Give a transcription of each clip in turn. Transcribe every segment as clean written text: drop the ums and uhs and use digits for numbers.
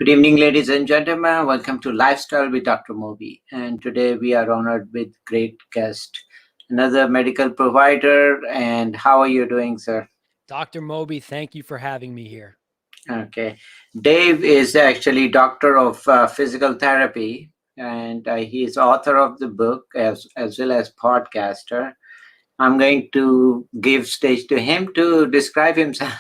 Good evening, ladies and gentlemen. Welcome to Lifestyle with Dr. Moby. And today we are honored with great guest, another medical provider. And how are you doing, sir? Dr. Moby, thank you for having me here. Okay. Dave is actually doctor of physical therapy, and he is author of the book as well as podcaster. I'm going to give stage to him to describe himself.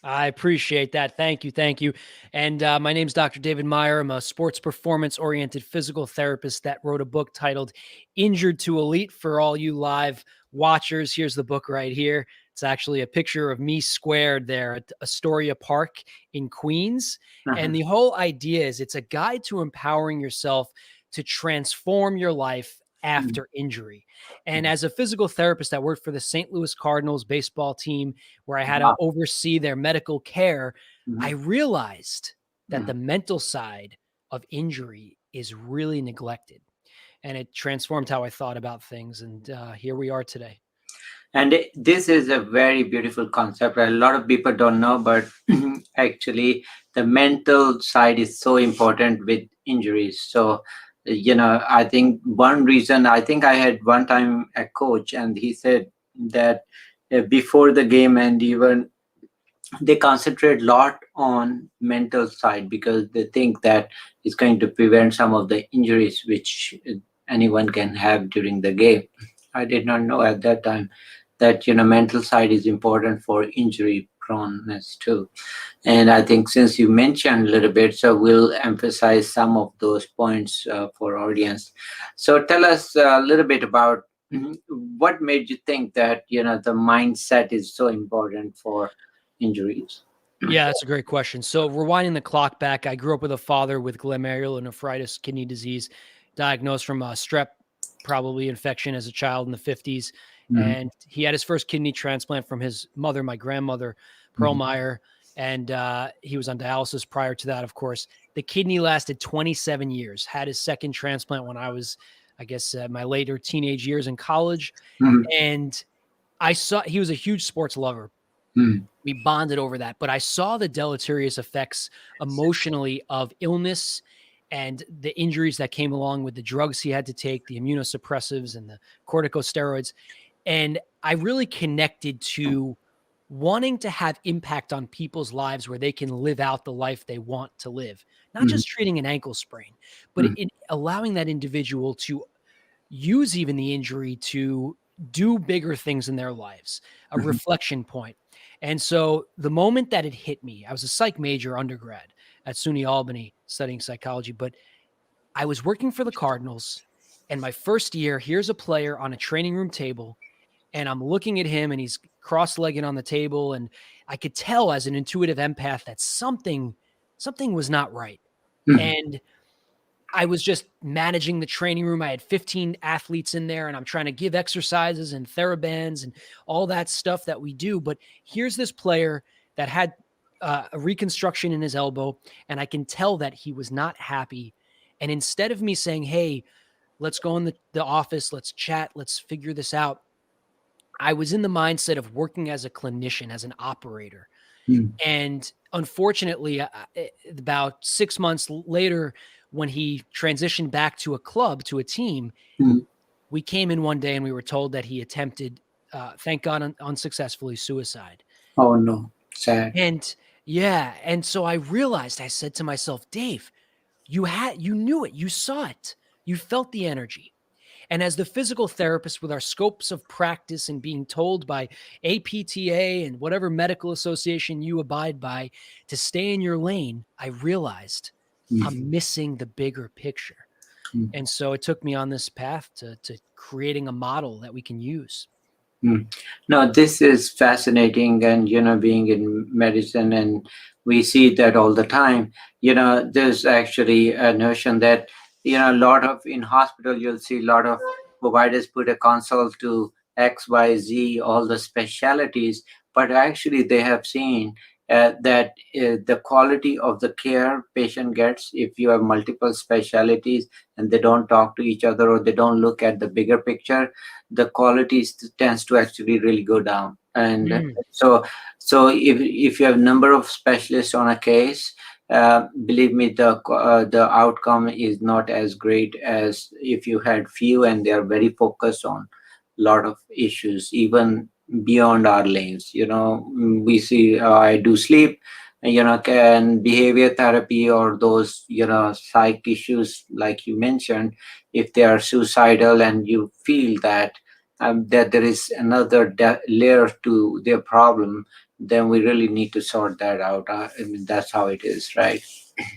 I appreciate that. Thank you. Thank you. And my name's Dr. David Meyer. I'm a sports performance oriented physical therapist that wrote a book titled Injured to Elite. For all you live watchers, here's the book right here. It's actually a picture of me squared there at Astoria Park in Queens. And the whole idea is it's a guide to empowering yourself to transform your life after injury. And as a physical therapist that worked for the St. Louis Cardinals baseball team, where I had to oversee their medical care, I realized that the mental side of injury is really neglected. And it transformed how I thought about things. And here we are today. And this is a very beautiful concept. A lot of people don't know, but actually, the mental side is so important with injuries. So, I think one reason, I think I had one time a coach, and he said that before the game and even they concentrate a lot on mental side because they think that it's going to prevent some of the injuries which anyone can have during the game. I did not know at that time that mental side is important for injury proneness too. And I think since you mentioned a little bit, so we'll emphasize some of those points for audience. So tell us a little bit about what made you think that the mindset is so important for injuries. Yeah, that's a great question. So rewinding the clock back, I grew up with a father with glomerulonephritis, kidney disease, diagnosed from a strep, probably infection as a child in the 50s. And he had his first kidney transplant from his mother, my grandmother, Pearl Meyer. And he was on dialysis prior to that, of course. The kidney lasted 27 years, had his second transplant when I was, I guess, my later teenage years in college. And I saw he was a huge sports lover. We bonded over that, but I saw the deleterious effects emotionally of illness and the injuries that came along with the drugs he had to take, the immunosuppressives and the corticosteroids. And I really connected to wanting to have impact on people's lives where they can live out the life they want to live, not just treating an ankle sprain, but in allowing that individual to use even the injury to do bigger things in their lives, a reflection point. And so the moment that it hit me, I was a psych major undergrad at SUNY Albany studying psychology, but I was working for the Cardinals. And my first year, here's a player on a training room table, and I'm looking at him and he's cross-legged on the table. And I could tell as an intuitive empath that something was not right. And I was just managing the training room. I had 15 athletes in there and I'm trying to give exercises and therabands and all that stuff that we do. But here's this player that had a reconstruction in his elbow, and I can tell that he was not happy. And instead of me saying, hey, let's go in the office, let's chat, let's figure this out, I was in the mindset of working as a clinician, as an operator. And unfortunately, about 6 months later, when he transitioned back to a club, to a team, we came in one day and we were told that he attempted, thank God, unsuccessfully, suicide. Oh, no. Sad. And yeah. And so I realized, I said to myself, Dave, you knew it. You saw it. You felt the energy. And as the physical therapist with our scopes of practice and being told by APTA and whatever medical association you abide by to stay in your lane, I realized I'm missing the bigger picture. And so it took me on this path to creating a model that we can use. No, this is fascinating. And, being in medicine, and we see that all the time, there's actually a notion that, a lot of in hospital, you'll see a lot of providers put a consult to X, Y, Z, all the specialities, but actually they have seen that the quality of the care patient gets, if you have multiple specialities and they don't talk to each other or they don't look at the bigger picture, the quality tends to actually really go down. And so if you have number of specialists on a case, believe me, the outcome is not as great as if you had few and they are very focused on lot of issues, even beyond our lanes. We see, I do sleep, can behavior therapy, or those, psych issues like you mentioned, if they are suicidal and you feel that there is another layer to their problem, then we really need to sort that out. I mean, that's how it is, right?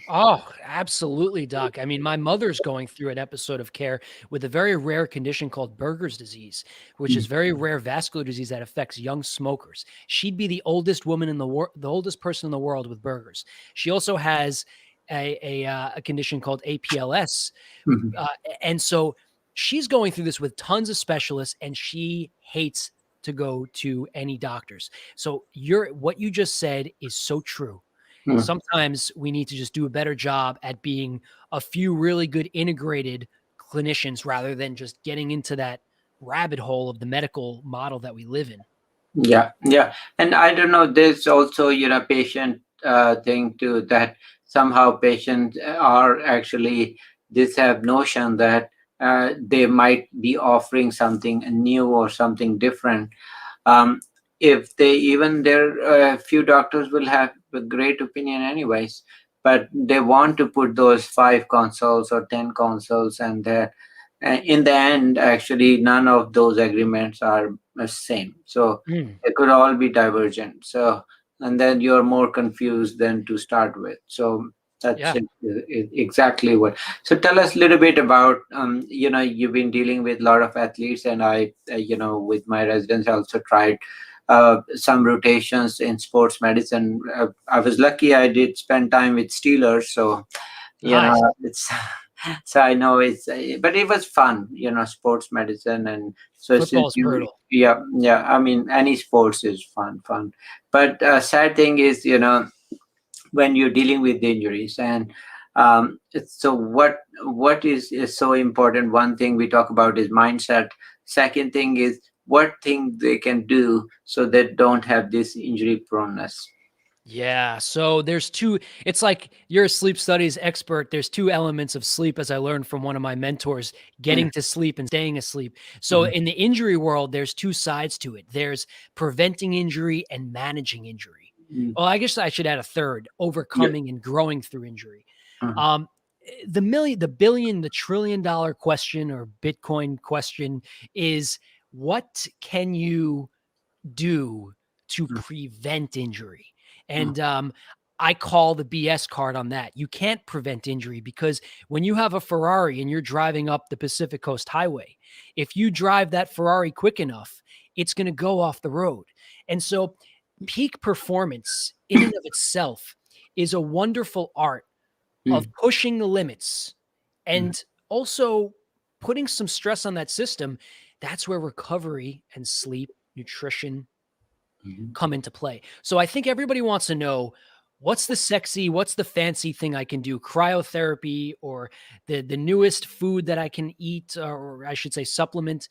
Oh, absolutely, doc. I mean, my mother's going through an episode of care with a very rare condition called Berger's disease, which is very rare vascular disease that affects young smokers. She'd be the oldest woman in the world, the oldest person in the world with Berger's. She also has a condition called APLS, Mhm. uh, and so she's going through this with tons of specialists, and she hates to go to any doctors. So what you just said is so true. Mhm. Sometimes we need to just do a better job at being a few really good integrated clinicians rather than just getting into that rabbit hole of the medical model that we live in. Yeah, yeah. And I don't know, there's also, patient thing too, that somehow patients are actually, this have notion that they might be offering something new or something different. um, if they, even their few doctors will have a great opinion anyways, but they want to put those 5 consoles or 10 consoles, and in the end, actually none of those agreements are the same, so Mm, they could all be divergent. So, and then you're more confused than to start with. So that's yeah. exactly what. So tell us a little bit about, you've been dealing with a lot of athletes, and I, with my residents, I also tried some rotations in sports medicine. I was lucky I did spend time with Steelers, so Nice. it's so I know it's, but it was fun, sports medicine. And so since Football's you, brutal. yeah, yeah, I mean, any sports is fun. But sad thing is, when you're dealing with injuries, and so what is so important. One thing we talk about is mindset. Second thing is what thing they can do so they don't have this injury proneness. Yeah. So there's two, it's like you're a sleep studies expert. There's two elements of sleep, as I learned from one of my mentors, Yeah. getting to sleep and staying asleep. So Mhm. in the injury world, there's two sides to it. There's preventing injury and managing injury. Mhm. Well, I guess I should add a third, Yeah. overcoming and growing through injury. Mhm. Um, the million, the billion, the $1 trillion question or Bitcoin question is, what can you do to Mhm. prevent injury? Mhm. And I call the BS card on that. You can't prevent injury because when you have a Ferrari and you're driving up the Pacific Coast Highway, if you drive that Ferrari quick enough, it's going to go off the road. And so, peak performance in and of itself is a wonderful art of Mhm. pushing the limits Mhm. and also putting some stress on that system. That's where recovery and sleep, nutrition, Mhm. come into play. So I think everybody wants to know, what's the sexy, what's the fancy thing I can do? Cryotherapy or the newest food that I can eat, or I should say supplement.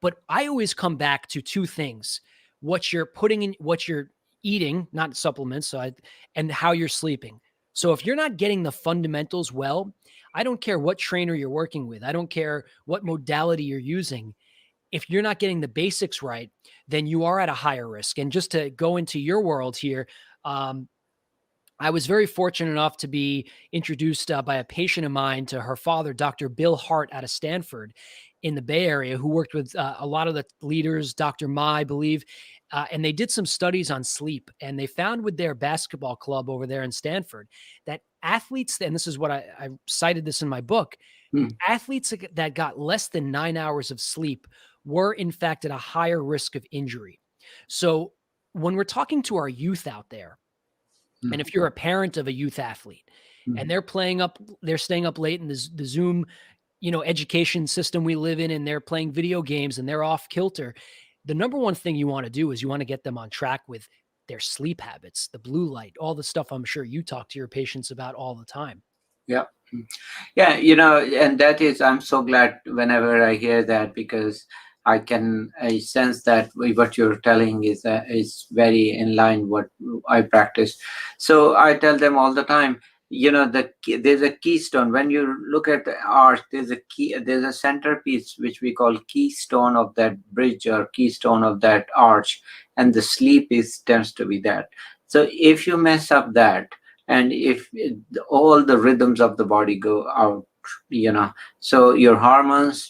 But I always come back to two things: what you're putting in, what you're eating, not supplements, and how you're sleeping. So if you're not getting the fundamentals well, I don't care what trainer you're working with. I don't care what modality you're using. If you're not getting the basics right, then you are at a higher risk. And just to go into your world here, um, I was very fortunate enough to be introduced by a patient of mine to her father, Dr. Bill Hart out of Stanford in the Bay Area, who worked with a lot of the leaders, Dr. Ma, I believe. And they did some studies on sleep. And they found with their basketball club over there in Stanford that athletes, and this is what I cited this in my book, Mhm. athletes that got less than 9 hours of sleep were, in fact, at a higher risk of injury. So when we're talking to our youth out there, and if you're a parent of a youth athlete and Mhm. they're staying up late in the Zoom, education system we live in, and they're playing video games and they're off kilter, the number one thing you want to do is you want to get them on track with their sleep habits, the blue light, all the stuff I'm sure you talk to your patients about all the time. Yeah. Yeah, and that is, I'm so glad whenever I hear that, because I sense that what you're telling is very in line what I practice. So I tell them all the time, there's a keystone. When you look at the arch, there's a centerpiece which we call keystone of that bridge or keystone of that arch, and the sleep is tends to be that. So if you mess up that, and if all the rhythms of the body go out, so your hormones,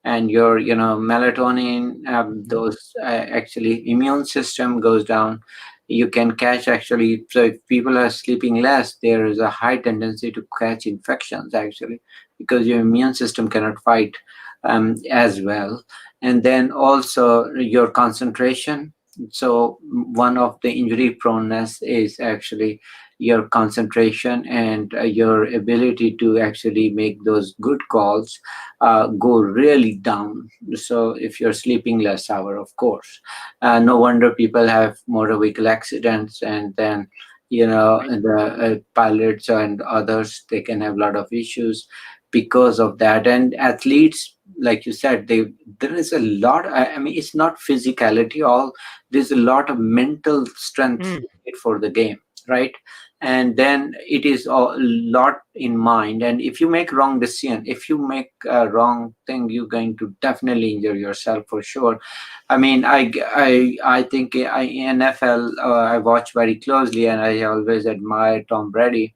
and your melatonin, Mhm. those actually immune system goes down. You can catch, actually, so if people are sleeping less, there is a high tendency to catch infections, actually, because your immune system cannot fight as well. And then also your concentration. So one of the injury proneness is actually your concentration, and your ability to actually make those good calls go really down. So if you're sleeping less hour, of course, no wonder people have motor vehicle accidents, and then Right. the pilots and others, they can have a lot of issues because of that. And athletes, like you said, there is a lot. I mean, it's not physicality all. There's a lot of mental strength Mm. for the game, right? And then it is a lot in mind. And if you make wrong decision, if you make a wrong thing, you're going to definitely injure yourself for sure. I mean, I think NFL, I watch very closely, and I always admire Tom Brady.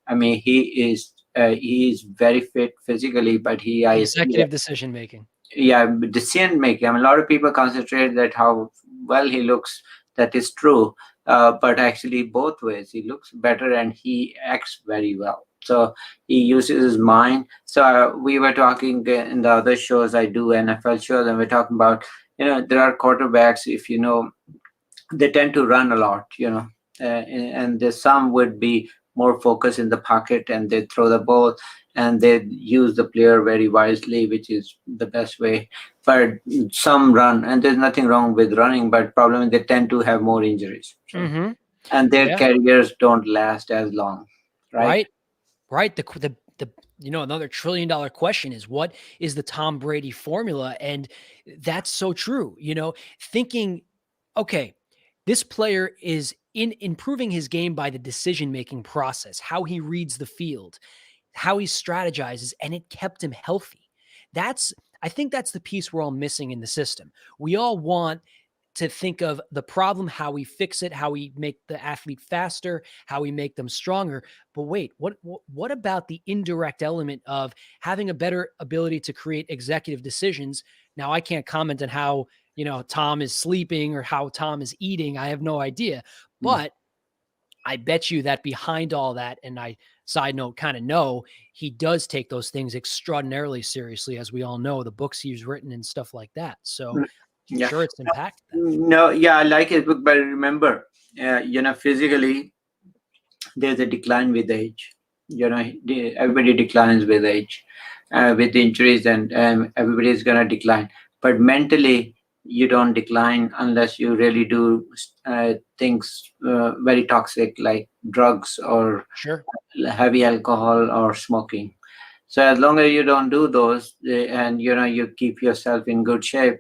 I mean, he is very fit physically, but I see that, Executive decision making. yeah, decision making. I mean, a lot of people concentrate that how well he looks. That is true, but actually both ways, he looks better and he acts very well. So he uses his mind. So we were talking in the other shows, I do NFL shows, and we're talking about, there are quarterbacks, if they tend to run a lot, and there's some would be more focused in the pocket, and they throw the ball, and they use the player very wisely, which is the best way. But some run, and there's nothing wrong with running, but problem is they tend to have more injuries. So, Hmm. and their Yeah. careers don't last as long, right? Right. Right. The another $1 trillion question is, what is the Tom Brady formula? And that's so true. Thinking, okay, this player is in improving his game by the decision making process, how he reads the field, how he strategizes, and it kept him healthy. That's I think that's the piece we're all missing in the system. We all want to think of the problem, how we fix it, how we make the athlete faster, how we make them stronger. But wait, what about the indirect element of having a better ability to create executive decisions? Now, I can't comment on how, Tom is sleeping or how Tom is eating. I have no idea. Mm. But I bet you that behind all that, and I side note kind of know, he does take those things extraordinarily seriously, as we all know, the books he's written and stuff like that. So Mm. Yeah. sure, it's impacted that. No, yeah, I like his book, but remember, physically, there's a decline with age. Everybody declines with age, with injuries, and everybody is gonna decline. But mentally, you don't decline unless you really do things very toxic, like drugs or Sure. heavy alcohol or smoking. So as long as you don't do those, and you keep yourself in good shape,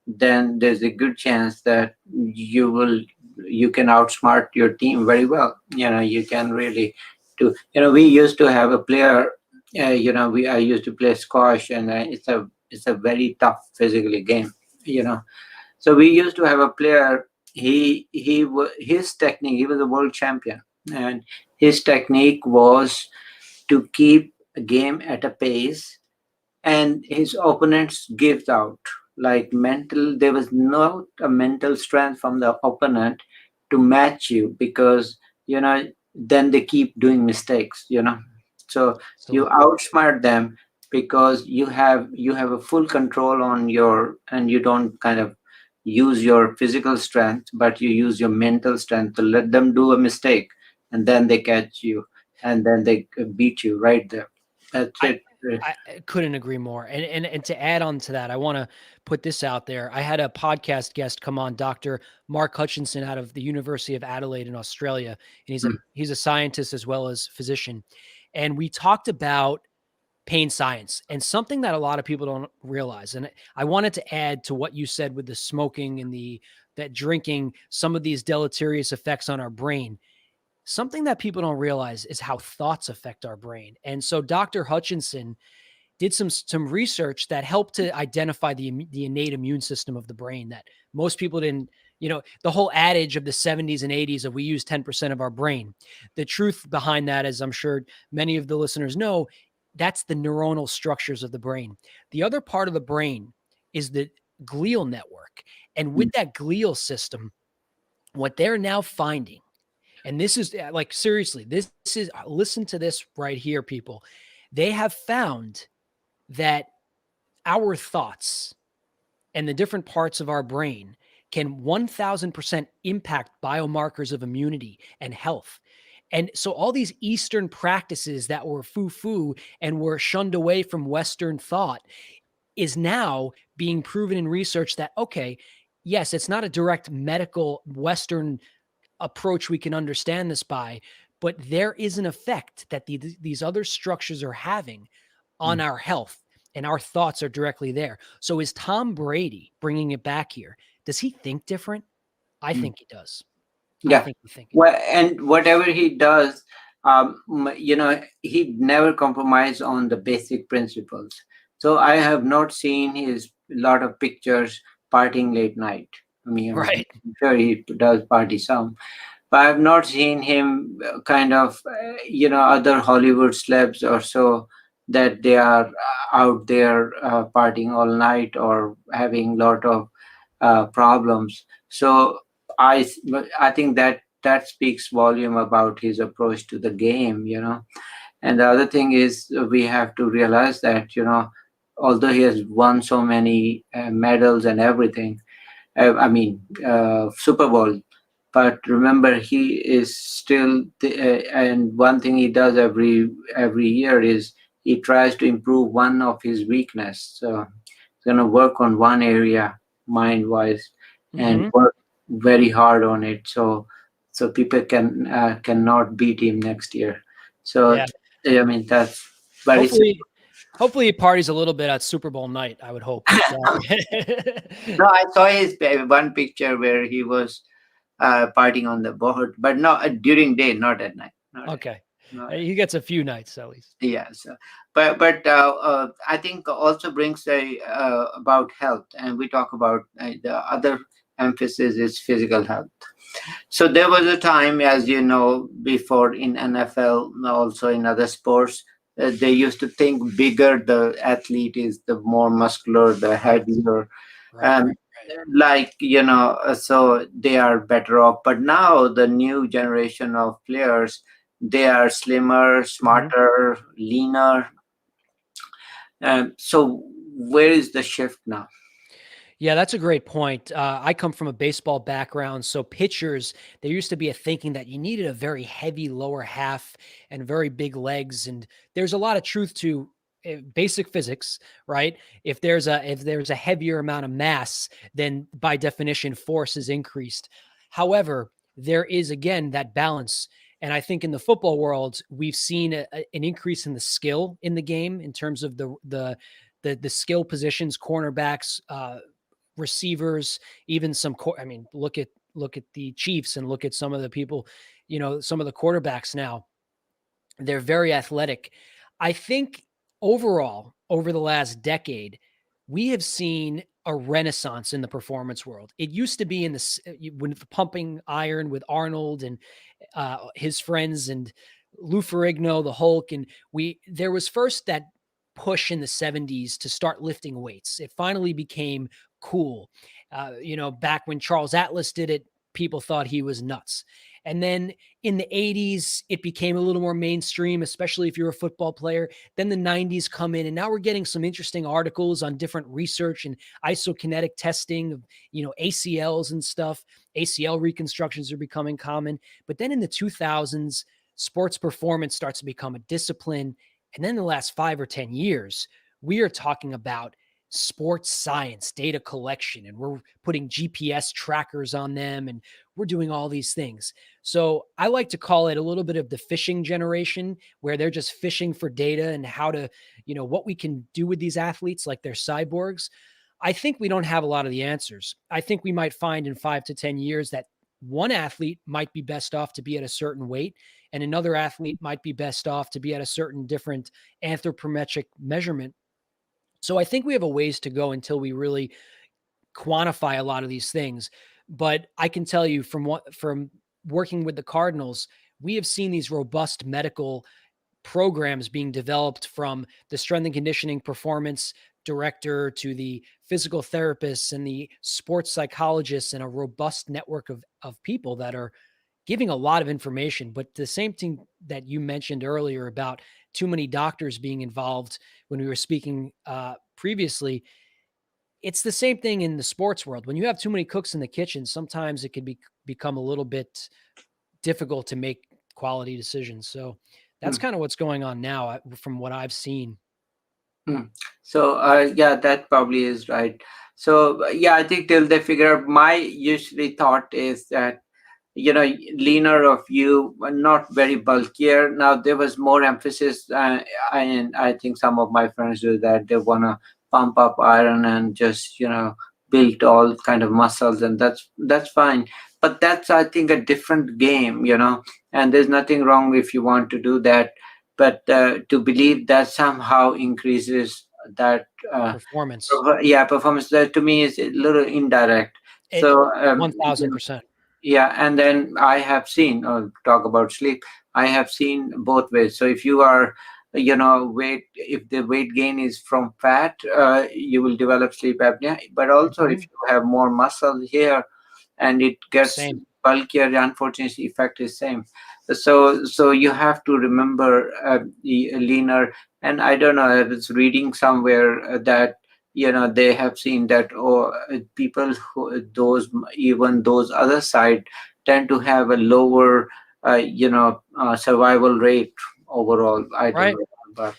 then there's a good chance that you can outsmart your team very well. You can really do. We used to have a player. We I used to play squash, and it's a very tough physically game. So we used to have a player. His technique. He was a world champion, and his technique was to keep a game at a pace, and his opponents gives out, like mental, there was not a mental strength from the opponent to match you, because then they keep doing mistakes. So you Absolutely. outsmart them, because you have a full control on your, and you don't kind of use your physical strength, but you use your mental strength to let them do a mistake, and then they catch you, and then they beat you right there. That's I it. I couldn't agree more. And to add on to that, I want to put this out there. I had a podcast guest come on, Dr. Mark Hutchinson out of the University of Adelaide in Australia, and he's a scientist as well as physician. And we talked about pain science and something that a lot of people don't realize. And I wanted to add to what you said with the smoking and that drinking, some of these deleterious effects on our brain. something that people don't realize is how thoughts affect our brain. And so Dr. Hutchinson did some research that helped to identify the innate immune system of the brain that most people didn't. The whole adage of the 70s and 80s of we use 10% of our brain. The truth behind that, as I'm sure many of the listeners know, that's the neuronal structures of the brain. The other part of the brain is the glial network. And with that glial system, what they're now finding, and this is like, seriously, this is, listen to this right here, people. They have found that our thoughts and the different parts of our brain can 1000% impact biomarkers of immunity and health. And so all these Eastern practices that were foo-foo and were shunned away from Western thought is now being proven in research that, okay, yes, it's not a direct medical Western approach we can understand this by, but there is an effect that these other structures are having on our health, and our thoughts are directly there. So is Tom Brady, bringing it back here, does he think different? I think he does. I Yeah. think he think it. Well, and whatever he does, he never compromised on the basic principles. So I have not seen his lot of pictures partying late night. Right. I'm sure he does party some, but I've not seen him kind of, other Hollywood celebs or so, that they are out there partying all night or having lot of problems. So I I think that speaks volume about his approach to the game. And the other thing is, we have to realize that, although he has won so many medals and everything, Super Bowl. But remember, he is still, and one thing he does every year is he tries to improve one of his weakness. So he's gonna work on one area, mind wise, and Mm-hmm. work very hard on it. So people cannot beat him next year. So Yeah. that's, but it's Hopefully he parties a little bit at Super Bowl night, I would hope. But no. I saw his one picture where he was partying on the board, but not during day, not at night. okay. Not at, He gets a few nights at least. yeah. So, but I think also brings about health, and we talk about the other emphasis is physical health. So there was a time, as you know, before in NFL, also in other sports, they used to think bigger the athlete is, the more muscular, the Right. heavier, Right. um, like, so they are better off. But now the new generation of players, they are slimmer, Mhm. smarter, leaner. So where is the shift now? Yeah, that's a great point. I come from a baseball background. So, pitchers, there used to be a thinking that you needed a very heavy lower half and very big legs. And there's a lot of truth to basic physics, right? If there's a heavier amount of mass, then by definition, force is increased. However, there is again that balance. And I think in the football world, we've seen an increase in the skill in the game in terms of the skill positions, cornerbacks, receivers, even some. I mean, look at the Chiefs and look at some of the people, some of the quarterbacks now. They're very athletic. I think overall, over the last decade, we have seen a renaissance in the performance world. It used to be in when the pumping iron with Arnold and his friends and Lou Ferrigno, the Hulk, and there was first that push in the 70s to start lifting weights. It finally became cool. Back when Charles Atlas did it, people thought he was nuts. And then in the 80s, it became a little more mainstream, especially if you're a football player. Then the 90s come in, and now we're getting some interesting articles on different research and isokinetic testing of, ACLs and stuff. ACL reconstructions are becoming common. But then in the 2000s, sports performance starts to become a discipline. And then in the last 5 or 10 years, we are talking about sports science, data collection, and we're putting GPS trackers on them, and we're doing all these things. So I like to call it a little bit of the fishing generation, where they're just fishing for data and how to, what we can do with these athletes like they're cyborgs. I think we don't have a lot of the answers. I think we might find in 5 to 10 years that one athlete might be best off to be at a certain weight, and another athlete might be best off to be at a certain different anthropometric measurement. So I think we have a ways to go until we really quantify a lot of these things. But I can tell you from working with the Cardinals, we have seen these robust medical programs being developed, from the strength and conditioning performance director to the physical therapists and the sports psychologists, and a robust network of people that are giving a lot of information. But the same thing that you mentioned earlier about too many doctors being involved when we were speaking previously, it's the same thing in the sports world. When you have too many cooks in the kitchen, sometimes it can become a little bit difficult to make quality decisions. So that's Mm, kind of what's going on now, from what I've seen. mm. So yeah, that probably is right. So yeah, I think till they figure out, my usually thought is that, leaner of you, but not very bulkier. Now there was more emphasis, and I think some of my friends do that. They want to pump up iron and just build all kind of muscles, and that's fine. But that's, I think, a different game, and there's nothing wrong if you want to do that. But to believe that somehow increases that, Performance. yeah, performance, that to me is a little indirect. It So 1000%. yeah, and then I have seen, talk about sleep. I have seen both ways. So if you are, if the weight gain is from fat, you will develop sleep apnea. But also, if Mhm. you have more muscle here and it gets Same. bulkier, the unfortunate effect is same. So you have to remember, the leaner. And I don't know, I was reading somewhere that they have seen that, people who, even those other side, tend to have a lower survival rate overall. I don't Right. know, but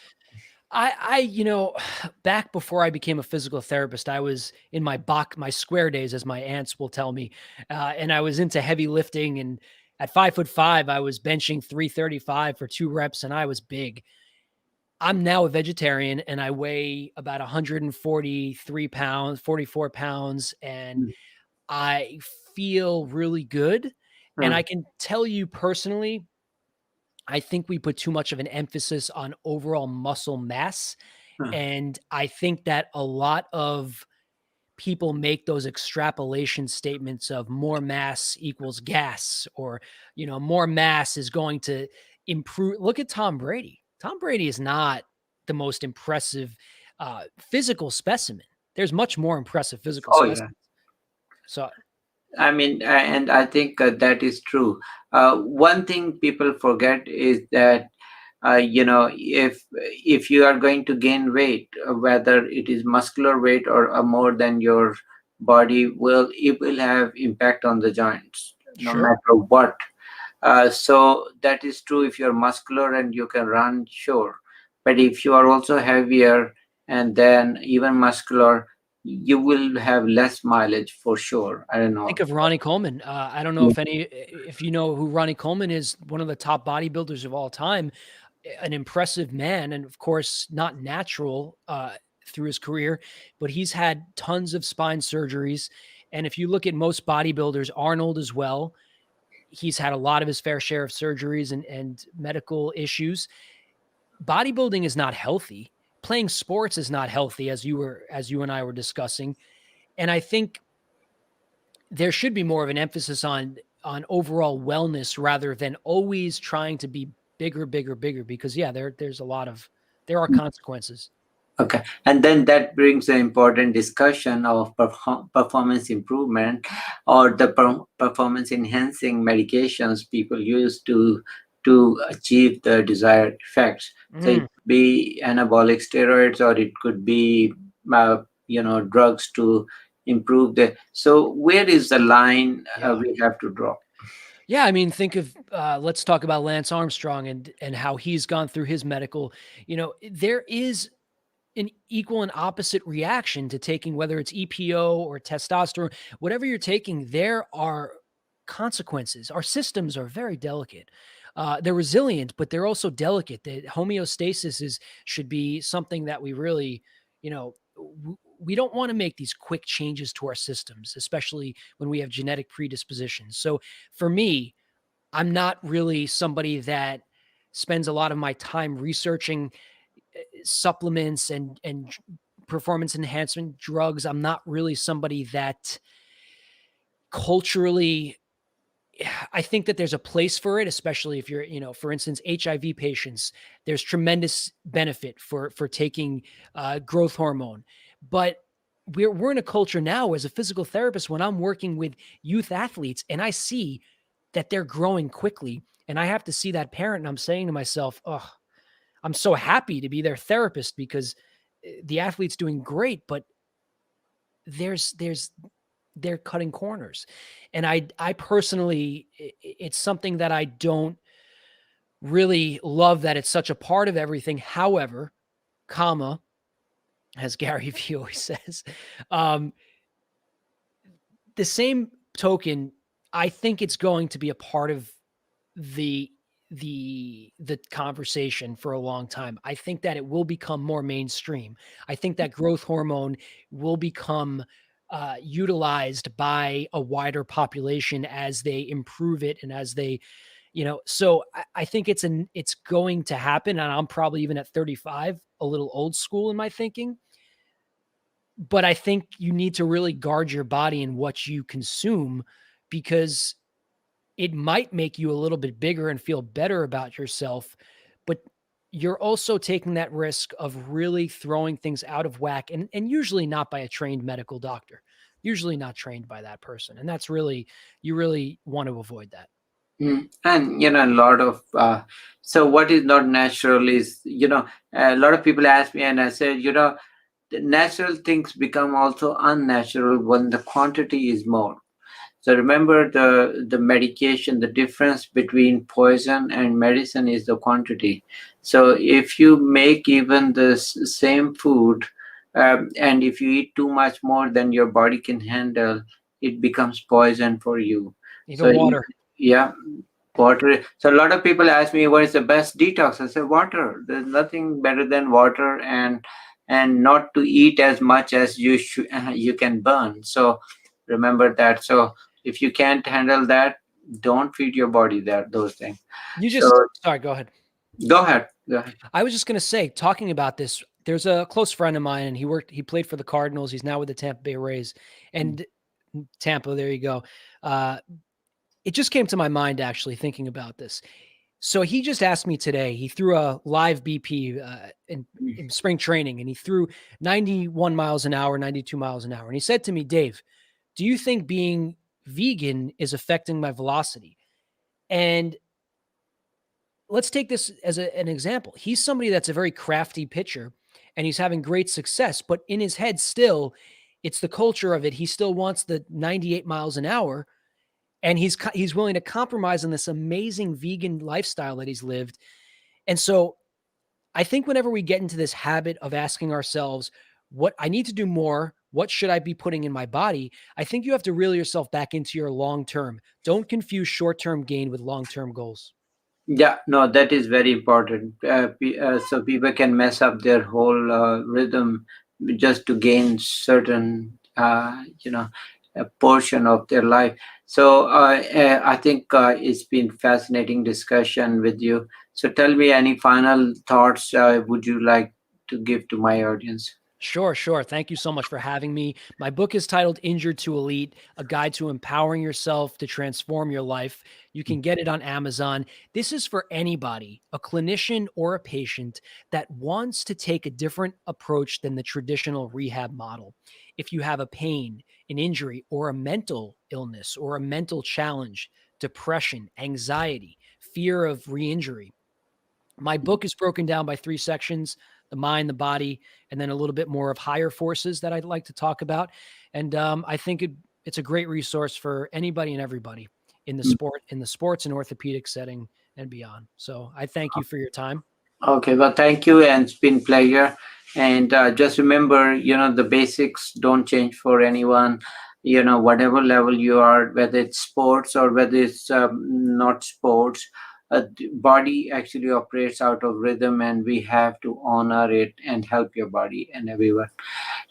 Back before I became a physical therapist, I was in my square days, as my aunts will tell me, and I was into heavy lifting. And at 5'5", I was benching 335 for 2 reps, and I was big. I'm now a vegetarian, and I weigh about 143 pounds, 44 pounds, and mm, I feel really good. And I mm, can tell you personally, I think we put too much of an emphasis on overall muscle mass. mm. And I think that a lot of people make those extrapolation statements of more mass equals gas, or, more mass is going to improve. Look at Tom Brady. Tom Brady is not the most impressive physical specimen. There's much more impressive physical Oh yeah. specimens. So, I mean, and I think that is true. One thing people forget is that, if you are going to gain weight, whether it is muscular weight or more than your body will, it will have impact on the joints, no sure. matter what. So that is true if you're muscular and you can run, sure. But if you are also heavier and then even muscular, you will have less mileage for sure. I don't know. Think of Ronnie Coleman. I don't know if you know who Ronnie Coleman is, one of the top bodybuilders of all time, an impressive man, and of course not natural through his career, but he's had tons of spine surgeries. And if you look at most bodybuilders, Arnold as well, he's had a lot of his fair share of surgeries and medical issues. Bodybuilding is not healthy. Playing sports is not healthy, as you and I were discussing. And I think there should be more of an emphasis on overall wellness, rather than always trying to be bigger, bigger, bigger. Because yeah, there are consequences. Okay, and then that brings the important discussion of performance improvement, or the performance enhancing medications people use to achieve the desired effects. So it Mm, could be anabolic steroids, or it could be drugs to improve the. So where is the line yeah. we have to draw? Yeah, I mean, think of let's talk about Lance Armstrong and how he's gone through his medical. There is an equal and opposite reaction to taking, whether it's EPO or testosterone, whatever you're taking, there are consequences. Our systems are very delicate. They're resilient, but they're also delicate. The homeostasis should be something that we really, you know, we don't want to make these quick changes to our systems, especially when we have genetic predispositions. So for me, I'm not really somebody that spends a lot of my time researching supplements and performance enhancement drugs. I'm not really somebody that culturally, I think that there's a place for it, especially if you're, for instance, HIV patients. There's tremendous benefit for taking growth hormone, but we're in a culture now as a physical therapist when I'm working with youth athletes and I see that they're growing quickly, and I have to see that parent, and I'm saying to myself, "Oh, I'm so happy to be their therapist because the athlete's doing great, but there's they're cutting corners." And I personally, it's something that I don't really love that it's such a part of everything. However, comma, as Gary Vee always says, um, the same token, I think it's going to be a part of the the conversation for a long time. I think that it will become more mainstream. I think that growth hormone will become utilized by a wider population as they improve it and as they, so I think it's going to happen. And I'm probably, even at 35, a little old school in my thinking, but I think you need to really guard your body and what you consume, because it might make you a little bit bigger and feel better about yourself, but you're also taking that risk of really throwing things out of whack, and usually not by a trained medical doctor, usually not trained by that person. And that's really, you really want to avoid that. And a lot of so what is not natural is, a lot of people ask me, and I said, the natural things become also unnatural when the quantity is more. So remember, the medication, the difference between poison and medicine is the quantity. So if you make even the same food, and if you eat too much more than your body can handle, it becomes poison for you. So Even water. yeah, water. So a lot of people ask me, what is the best detox? I say water. There's nothing better than water, and not to eat as much as you can burn. So remember that. So if you can't handle that, don't feed your body those things. You So just, sorry, go ahead. go ahead. Go ahead. I was just going to say, talking about this, there's a close friend of mine, and he played for the Cardinals. He's now with the Tampa Bay Rays, and Tampa, there you go. It just came to my mind, actually, thinking about this. So he just asked me today, he threw a live BP in spring training, and he threw 91 miles an hour, 92 miles an hour. And he said to me, Dave, do you think being vegan is affecting my velocity? And let's take this as an example. He's somebody that's a very crafty pitcher, and he's having great success, but in his head still, it's the culture of it. He still wants the 98 miles an hour, and he's willing to compromise on this amazing vegan lifestyle that he's lived. And so I think whenever we get into this habit of asking ourselves, what I need to do more, what should I be putting in my body? I think you have to reel yourself back into your long term. Don't confuse short-term gain with long-term goals. Yeah, no, that is very important. So people can mess up their whole rhythm just to gain certain, a portion of their life. So I think it's been fascinating discussion with you. So tell me, any final thoughts would you like to give to my audience? Sure, sure. Thank you so much for having me. My book is titled Injured to Elite, A Guide to Empowering Yourself to Transform Your Life. You can get it on Amazon. This is for anybody, a clinician or a patient, that wants to take a different approach than the traditional rehab model. If you have a pain, an injury, or a mental illness, or a mental challenge, depression, anxiety, fear of re-injury, my book is broken down by 3 sections: the mind, the body, and then a little bit more of higher forces that I'd like to talk about. And I think it's a great resource for anybody and everybody in the sports and orthopedic setting and beyond. So I thank you for your time. Okay, well, thank you, and it's been pleasure. And just remember, the basics don't change for anyone. Whatever level you are, whether it's sports or whether it's not sports, the body actually operates out of rhythm, and we have to honor it and help your body and everyone.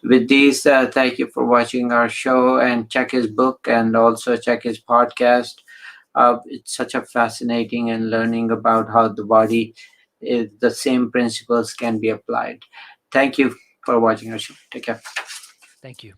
With these, thank you for watching our show, and check his book and also check his podcast. It's such a fascinating and learning about how the body, the same principles can be applied. Thank you for watching our show. Take care. Thank you.